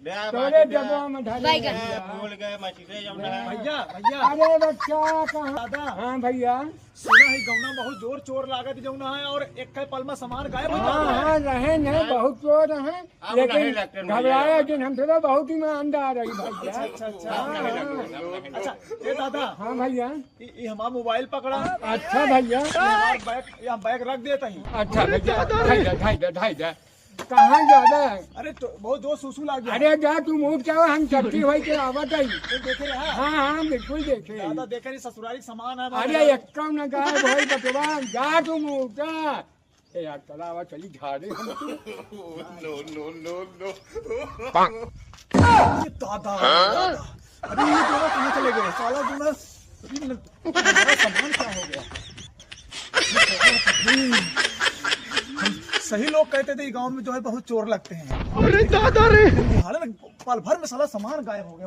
तोरे जगह में ढले भूल गए मछली जमना है। भैया भैया अरे बच्चा कहाँ? दादा हाँ भैया, सुना है गौना बहुत जोर चोर लागत जौना है और एक के पल में सामान गायब हो हाँ जाता है। हाँ रहे नहीं, बहुत चोर हैं, अब नहीं लेकिन लगते भैया। घबराया जिन हम तो बहुत ईमानदार है भैया। अच्छा अच्छा हाँ, अच्छा ये दादा हाँ भैया, ये हमारा मोबाइल पकड़ा, अच्छा भैया, हमारा बैग यहाँ बैग रख देता ही। अच्छा भैया, ढाई दे कहाँ ज्यादा है? अरे तो बहुत जोर सुसु लग गया। अरे जा तू मुँह क्या हम छठी भाई के आवत है। ये देखे रहा हाँ हाँ बिल्कुल देखे। दादा देखे नहीं ससुराली सामान है। अरे एक ना गायब भाई बटवा, जा तू मुँह क्या यार, चला आवा चली झाड़े हम तो। ये दादा दादा। अरे ये दोनों कहाँ चले गए? साला दोनों सामान क्या हो गया? सही लोग कहते थे गांव में जो है बहुत चोर लगते हैं। अरे दादा रे, पल भर में साला सामान गायब हो गया।